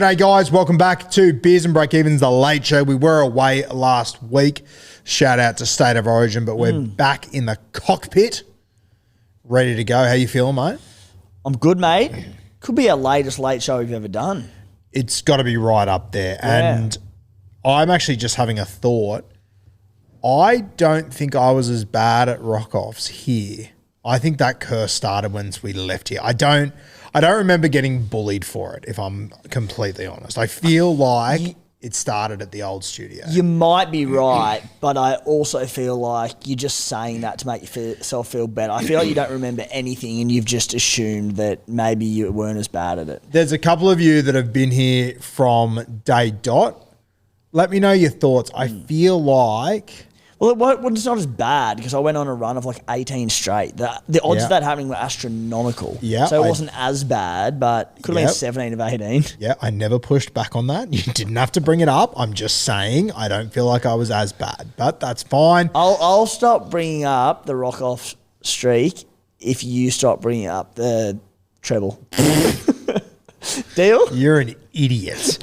Hey guys, welcome back to Beers and Breakevens, the late show. We were away last week. Shout out to State of Origin, but we're back in the cockpit, ready to go. How you feeling, mate? I'm good, mate. Could be our latest late show we've ever done. It's got to be right up there. Yeah. And I'm actually just having a thought. I don't think I was as bad at rock-offs here. I think that curse started once we left here. I don't remember getting bullied for it, if I'm completely honest. I feel like it started at the old studio. You might be right, but I also feel like you're just saying that to make yourself feel better. I feel like you don't remember anything and you've just assumed that maybe you weren't as bad at it. There's a couple of you that have been here from day dot. Let me know your thoughts. I feel like... Well, it's not as bad because I went on a run of like 18 straight. The odds of that happening were astronomical. Yeah, so it wasn't as bad, but could have been 17 of 18. Yeah, I never pushed back on that. You didn't have to bring it up. I'm just saying I don't feel like I was as bad, but that's fine. I'll stop bringing up the rock-off streak if you stop bringing up the treble. Deal? You're an idiot.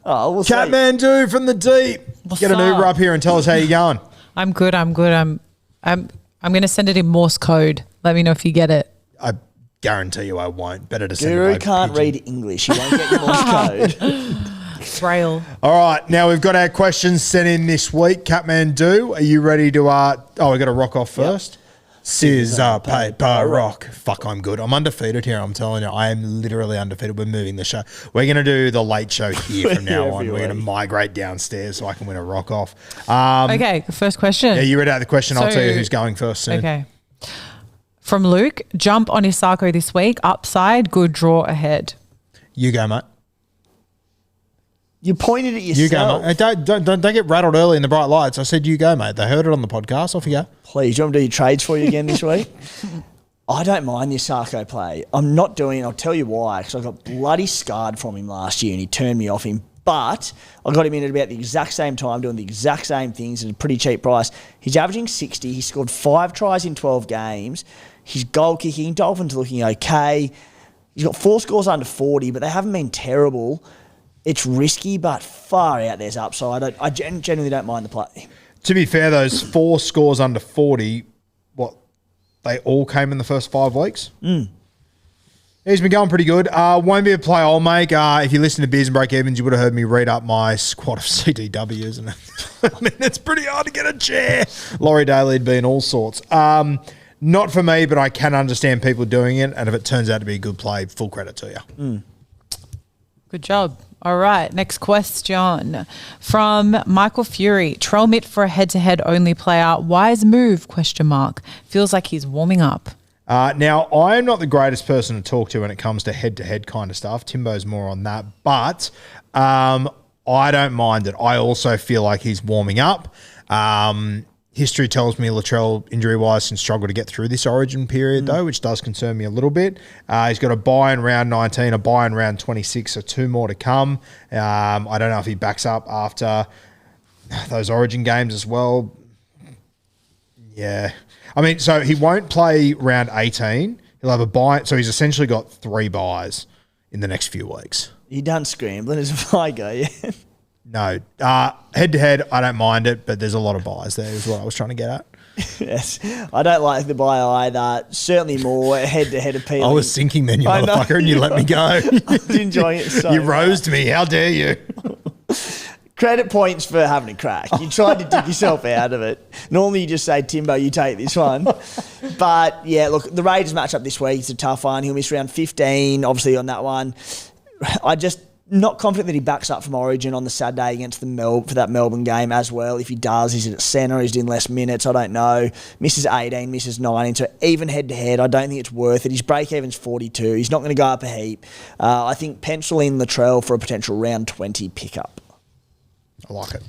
Oh, we'll see. Catmandu from the deep. Get an Uber up here and tell us how you're going. I'm good. I'm going to send it in Morse code. Let me know if you get it. I guarantee you I won't. Better to send Guru it by can't pigeon. read English. He won't get your Morse code. Braille. All right, now we've got our questions sent in this week. Catmandu, are you ready to? We got to rock off first. Scissor, paper, rock. Fuck, I'm good. I'm undefeated here. I'm telling you, I am literally undefeated. We're moving the show. We're going to do the late show here from now on. We're going to migrate downstairs so I can win a rock off. Okay, the first question. Yeah, you read out the question. I'll tell you who's going first soon. Okay. From Luke, jump on Isako this week. Upside, good draw ahead. You go, mate. You pointed at yourself. You go, mate. Don't get rattled early in the bright lights. I said you go, mate. They heard it on the podcast. Off you go. Please, do you want me to do your trades for you again this week? I don't mind the Isako play. I'm not doing it. I'll tell you why. Because I got bloody scarred from him last year and he turned me off him. But I got him in at about the exact same time, doing the exact same things at a pretty cheap price. He's averaging 60. He scored 5 tries in 12 games. He's goal kicking. Dolphins looking okay. He's got 4 scores under 40, but they haven't been terrible. It's risky, but far out there's upside. I genuinely don't mind the play. To be fair, those 4 scores under 40, they all came in the first 5 weeks? He's been going pretty good. Won't be a play I'll make. If you listen to Beers and Breakevens, you would have heard me read up my squad of CDWs. And I mean, it's pretty hard to get a chair. Laurie Daly'd be in all sorts. Not for me, but I can understand people doing it. And if it turns out to be a good play, full credit to you. Good job. All right, next question from Michael Fury. Trell Mitt for a head-to-head only player. Wise move, ? Feels like he's warming up. Now, I am not the greatest person to talk to when it comes to head-to-head kind of stuff. Timbo's more on that. But I don't mind it. I also feel like he's warming up. History tells me Latrell, injury-wise, can struggle to get through this origin period, though, which does concern me a little bit. He's got a bye in round 19, a bye in round 26, so 2 more to come. I don't know if he backs up after those origin games as well. Yeah. I mean, so he won't play round 18. He'll have a bye. So he's essentially got 3 byes in the next few weeks. You done scrambling as a fly go, yeah? No. Head-to-head, I don't mind it, but there's a lot of buys there is what I was trying to get at. Yes. I don't like the buy either. Certainly more head-to-head appealing. I was sinking then, you motherfucker, and you let me go. I was enjoying it so You roasted me. How dare you? Credit points for having a crack. You tried to dig yourself out of it. Normally you just say, Timbo, you take this one. But, yeah, look, the Raiders match up this week. It's a tough one. He'll miss round 15, obviously, on that one. I just... not confident that he backs up from Origin on the Saturday against for that Melbourne game as well. If he does, he's at centre, he's in less minutes, I don't know. Misses 18, misses 19, so even head-to-head, I don't think it's worth it. His break-even's 42. He's not going to go up a heap. I think pencil in Latrell for a potential round 20 pickup. I like it.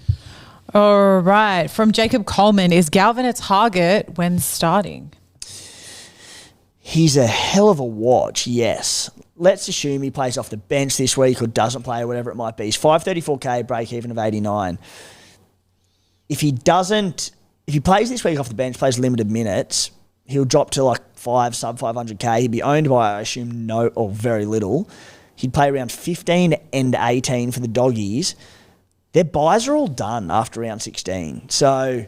All right. From Jacob Coleman, is Galvin a target when starting? He's a hell of a watch, yes. Let's assume he plays off the bench this week or doesn't play or whatever it might be. He's 534k, break even of 89. If he plays this week off the bench, plays limited minutes, he'll drop to like sub 500k. He'd be owned by, I assume, no or very little. He'd play round 15 and 18 for the Doggies. Their buys are all done after round 16. So,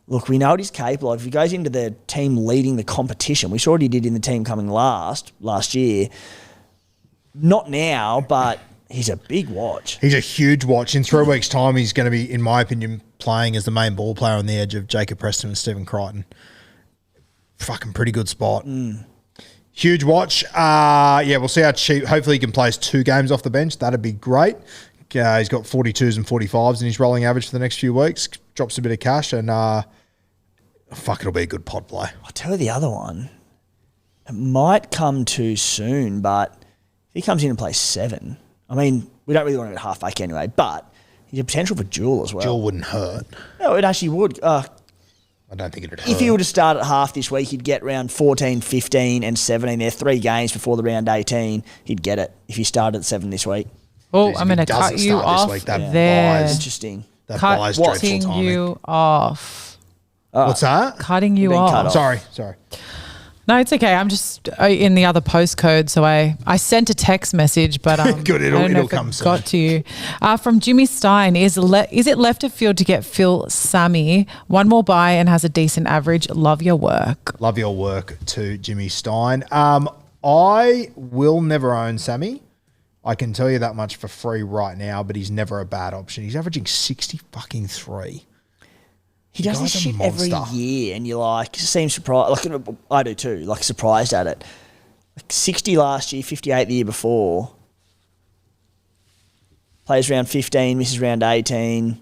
look, we know what he's capable of. If he goes into the team leading the competition, we saw what he did in the team coming last year. Not now, but he's a big watch. He's a huge watch. In 3 weeks' time, he's going to be, in my opinion, playing as the main ball player on the edge of Jacob Preston and Stephen Crichton. Fucking pretty good spot. Huge watch. We'll see how cheap. Hopefully he can place 2 games off the bench. That'd be great. He's got 42s and 45s in his rolling average for the next few weeks. Drops a bit of cash and it'll be a good pod play. I'll tell you the other one. It might come too soon, but if he comes in and plays 7, I mean, we don't really want to go halfback anyway, but he's a potential for Jewel as well. Jewel wouldn't hurt. No, it actually would. I don't think it'd hurt. If he were to start at half this week, he'd get round 14, 15 and 17. They're 3 games before the round 18. He'd get it if he started at 7 this week. Oh, Jeez, I'm going to cut you off week, that there. buys. Interesting. That buys dreadful Cutting timing. you off. What's that? Cutting you You've been cut off. off. Sorry. No, it's okay. I'm just in the other postcode, so I sent a text message, but Good, I don't know it'll if come it soon. got to you. From Jimmy Stein, is it left of field to get Phil Sammy? One more buy and has a decent average. Love your work. Love your work to Jimmy Stein. I will never own Sammy. I can tell you that much for free right now, but he's never a bad option. He's averaging 60-3. He does this guy's a shit every monster. year, and you're like, seems surprised. Like, I do too, like surprised at it. Like 60 last year, 58 the year before. Plays round 15, misses round 18.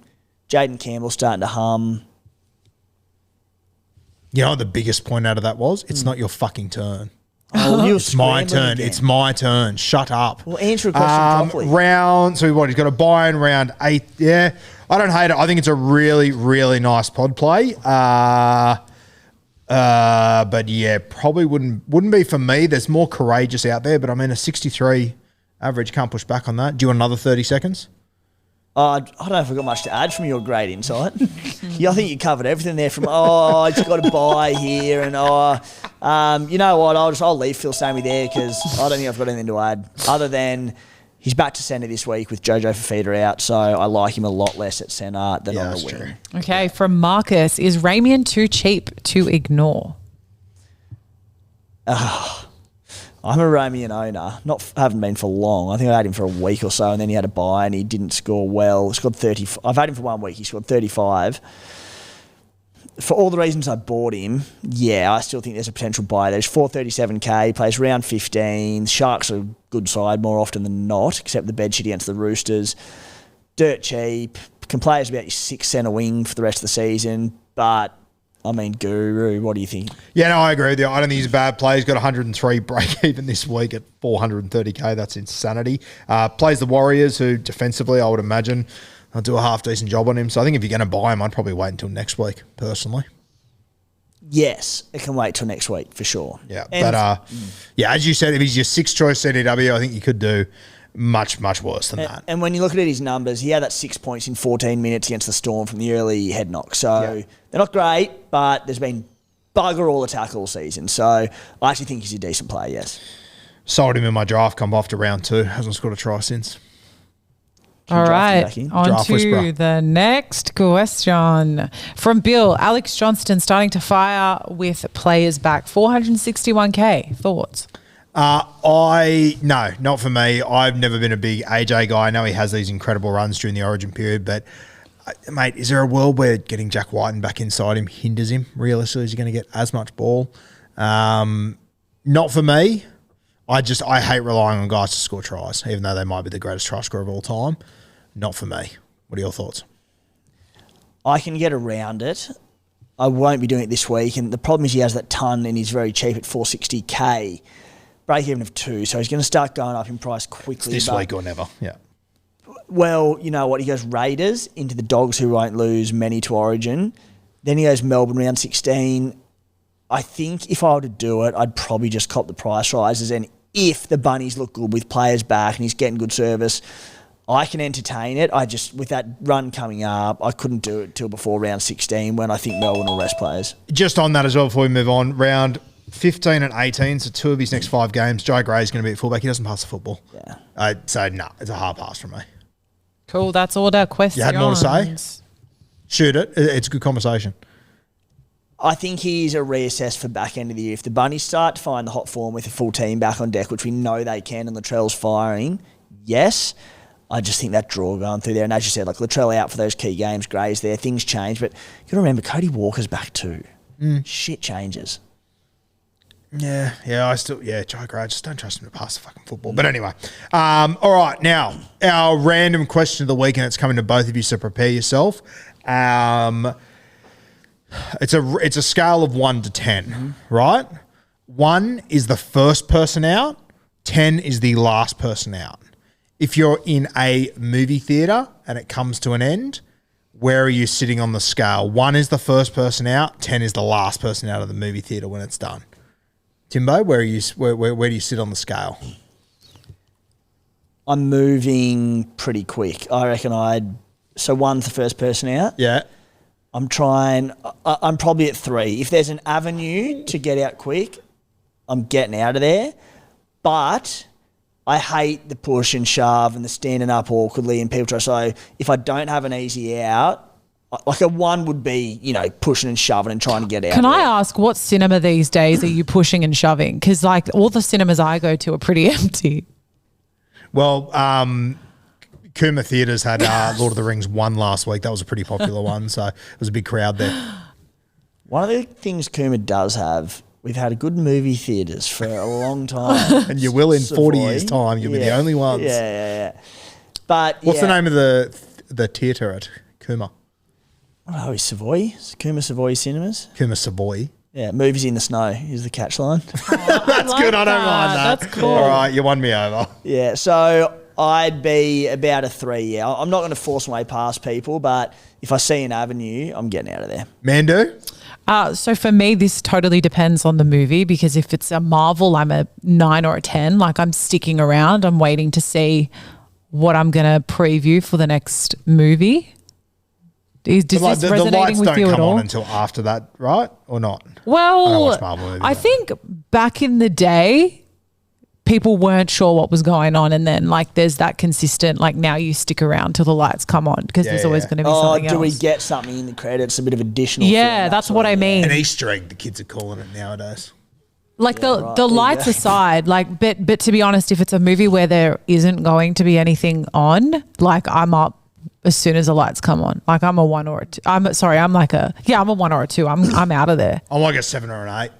Jaden Campbell starting to hum. You know what the biggest point out of that was? It's not your fucking turn. Oh, you were It's my scrambling turn. again. It's my turn. Shut up. Well, answer a question properly. He's got a buy in round 8. Yeah, I don't hate it. I think it's a really, really nice pod play. But yeah, probably wouldn't be for me. There's more courageous out there, but I mean a 63 average, can't push back on that. Do you want another 30 seconds? I don't know if I've got much to add from your great insight. Yeah, I think you covered everything there from, he's got a buy here and, you know what, I'll leave Phil Sammy there because I don't think I've got anything to add other than he's back to centre this week with Jojo Fafita out, so I like him a lot less at centre than on the wing. True. Okay, from Marcus, is Ramian too cheap to ignore? I'm a Romeo owner. Haven't been for long. I think I had him for a week or so, and then he had a bye and he didn't score well. He scored 30. I've had him for 1 week. He scored 35. For all the reasons I bought him, yeah, I still think there's a potential buy. There's 437k. Plays round 15. Sharks are a good side more often than not, except the bedsheet against the Roosters. Dirt cheap. Can play as about your 6 centre wing for the rest of the season, but. I mean, Guru, what do you think? Yeah, no, I agree with you. I don't think he's a bad play. He's got 103 break even this week at 430k. That's insanity. Plays the Warriors, who defensively, I would imagine, I'll do a half decent job on him. So I think if you're going to buy him, I'd probably wait until next week, personally. Yes, it can wait till next week for sure. Yeah, as you said, if he's your 6th choice CDW, I think you could do much, much worse than that. And when you look at his numbers, he had that 6 points in 14 minutes against the Storm from the early head knock. So they're not great, but there's been bugger all attack all season. So I actually think he's a decent player, yes. Sold him in my draft, come off to round 2. Hasn't scored a try since. All right, on Draft to whisperer. the next question. From Bill, Alex Johnston starting to fire with players back. 461k. Thoughts? No, not for me. I've never been a big AJ guy. I know he has these incredible runs during the Origin period, but mate, is there a world where getting Jack Whiten back inside him hinders him? Realistically, is he going to get as much ball? Not for me. I hate relying on guys to score tries, even though they might be the greatest try scorer of all time. Not for me. What are your thoughts? I can get around it. I won't be doing it this week, and the problem is he has that ton and he's very cheap at 460k. Break even of 2, so he's going to start going up in price quickly. This week or never, yeah. Well, you know what? He goes Raiders into the Dogs, who won't lose many to Origin. Then he goes Melbourne round 16. I think if I were to do it, I'd probably just cop the price rises. And if the Bunnies look good with players back and he's getting good service, I can entertain it. With that run coming up, I couldn't do it till before round 16 when I think Melbourne will rest players. Just on that as well before we move on, round 15 and 18, so 2 of his next 5 games, Jai Gray's going to be at fullback. He doesn't pass the football. Yeah. I'd say, no, it's a hard pass from me. Cool. That's all our questions. You had more to say? Shoot it. It's a good conversation. I think he's a reassess for back end of the year. If the Bunnies start to find the hot form with a full team back on deck, which we know they can, and Latrell's firing, yes. I just think that draw going through there. And as you said, like Latrell out for those key games, Gray's there, things change. But you got to remember, Cody Walker's back too. Shit changes. Yeah, Jai Gray, just don't trust him to pass the fucking football. But anyway, all right, now, our random question of the week, and it's coming to both of you, so prepare yourself. It's a scale of 1 to 10, right? 1 is the first person out, 10 is the last person out. If you're in a movie theatre and it comes to an end, where are you sitting on the scale? 1 is the first person out, 10 is the last person out of the movie theatre when it's done. Timbo, where do you sit on the scale? I'm moving pretty quick. I reckon so 1's the first person out. Yeah. I'm probably at 3. If there's an avenue to get out quick, I'm getting out of there. But I hate the push and shove and the standing up awkwardly and people try. So if I don't have an easy out, like a 1 would be, pushing and shoving and trying to get out. Can I ask, what cinema these days are you pushing and shoving? Because like all the cinemas I go to are pretty empty. Well, Cooma Theatres had Lord of the Rings 1 last week. That was a pretty popular one, so it was a big crowd there. One of the things Cooma does have, we've had a good movie theatres for a long time. And you will in Savoy. 40 years' time. You'll be the only ones. Yeah. But what's the name of the theatre at Cooma? Oh, Savoy. Cooma Savoy Cinemas. Cooma Savoy. Yeah, movies in the snow is the catchline. That's good. I don't mind that. That's cool. All right, you won me over. Yeah, so I'd be about a 3. Yeah, I'm not going to force my way past people, but if I see an avenue, I'm getting out of there. Mandu? So for me, this totally depends on the movie, because if it's a Marvel, I'm a 9 or a 10. Like, I'm sticking around. I'm waiting to see what I'm going to preview for the next movie. Does this the resonating lights with don't you come at all? on until after that, right? Or not? Well, I don't watch Marvel movies, I but- think back in the day, people weren't sure what was going on, and then like there's that consistent, like, now you stick around till the lights come on, because there's always going to be something else. Do we get something in the credits, a bit of additional? Yeah, film, that's what I mean. An Easter egg, the kids are calling it nowadays. Like the There you lights go. aside, like, but to be honest, if it's a movie where there isn't going to be anything on, like, I'm up as soon as the lights come on. Like, I'm a 1 or a 2. I'm a 1 or a 2. I'm out of there. I'm like a 7 or an 8.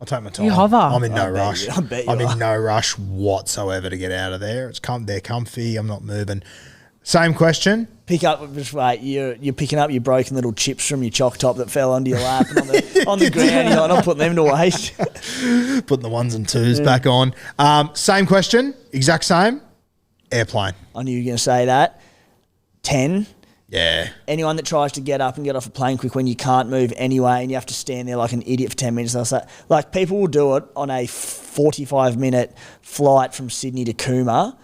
I'll take my time. You hover. I'm in no rush. I bet you I'm are. in no rush whatsoever to get out of there. They're comfy. I'm not moving. Same question. Pick up, just wait. You're picking up your broken little chips from your chalk top that fell onto your lap and on the ground. You're like, not putting them to waste. Putting the 1s and 2s back on. Same question. Exact same. Airplane. I knew you were going to say that. 10. Yeah. Anyone that tries to get up and get off a plane quick when you can't move anyway and you have to stand there like an idiot for 10 minutes. Like, people will do it on a 45-minute flight from Sydney to Cooma,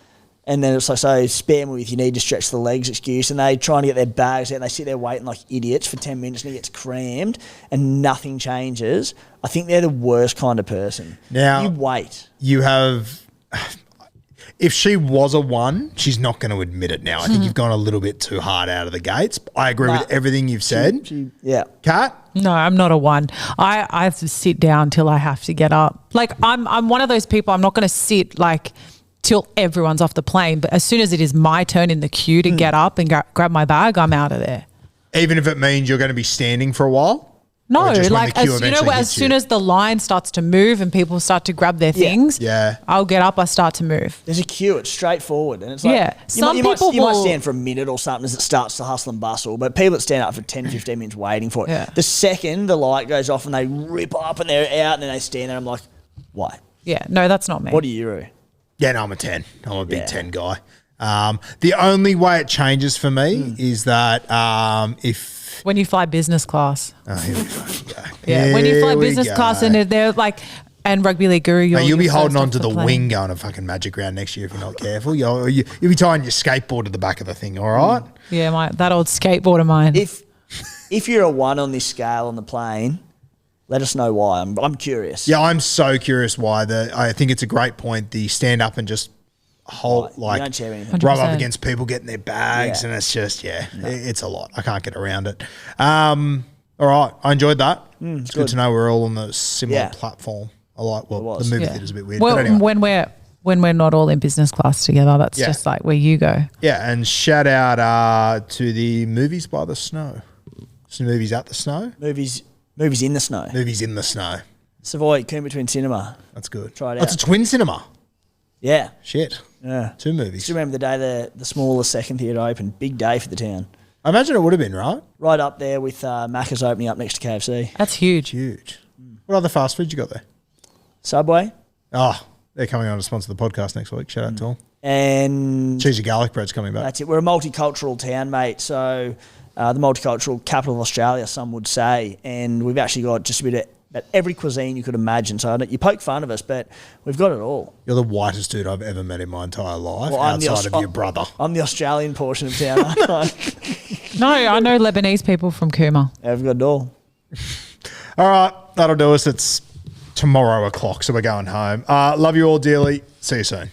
and then it's like, so spare me with you need to stretch the legs excuse, and they try to get their bags out and they sit there waiting like idiots for 10 minutes and it gets crammed and nothing changes. I think they're the worst kind of person. Now, you wait. You have... If she was a 1, she's not going to admit it now. I think you've gone a little bit too hard out of the gates. I agree with everything you've said. Yeah. Kat? No, I'm not a 1. I have to sit down till I have to get up. Like, I'm one of those people, I'm not going to sit like till everyone's off the plane, but as soon as it is my turn in the queue to get up and grab my bag, I'm out of there. Even if it means you're going to be standing for a while? No, Or just when like, the queue as eventually hits soon you? as the line starts to move and people start to grab their things, Yeah. I'll get up, I start to move. There's a queue. It's straightforward, and it's like, Yeah. you might stand for a minute or something as it starts to hustle and bustle, but people that stand up for 10, 15 minutes waiting for it. Yeah. The second the light goes off and they rip up and they're out and then they stand there, I'm like, why? Yeah, no, that's not me. What are you, Roo? Yeah, no, I'm a 10. I'm a big Yeah. 10 guy. The only way it changes for me is that if... When you fly business class. Oh, here we fucking go. Yeah, when you fly Here we business go. class and they're like, and Rugby League Guru, You'll be you're holding first on off to the plane. wing going to fucking Magic Round next year if you're not careful. You'll be tying your skateboard to the back of the thing, all right? Yeah, that old skateboard of mine. If you're a 1 on this scale on the plane, Let us know why. I'm curious. Yeah, I'm so curious why. I think it's a great point. The stand up and just You don't share anything. rub up 100%. against people getting their bags, Yeah. and it's just it's a lot. I can't get around it. All right, I enjoyed that. It's good to know we're all on the similar platform. I like the was. movie Yeah. theater's a bit weird. Well, but anyway. when we're not all in business class together, that's just like where you go. Yeah, and shout out to the Movies by the Snow. Some movies at the snow. Movies in the snow. Movies in the snow. Savoy, Coombe Twin Cinema. That's good. Try it That's out. a twin cinema. Yeah. Shit. Yeah. 2 movies. Still remember the day the smallest second theatre opened. Big day for the town. I imagine it would have been, right? Right up there with Macca's opening up next to KFC. That's huge. Huge. What other fast food you got there? Subway. Oh, they're coming on to sponsor the podcast next week. Shout out to them. And Cheesy garlic bread's coming back. that's it. We're a multicultural town, mate. So the multicultural capital of Australia, some would say. And we've actually got just a bit of about every cuisine you could imagine. So you poke fun of us, but we've got it all. You're the whitest dude I've ever met in my entire life, Well, I'm the outside of your brother. I'm the Australian portion of town, aren't I? No, I know Lebanese people from Cooma. Yeah, we've got it all. All right, that'll do us. It's tomorrow o'clock, so we're going home. Love you all dearly. See you soon.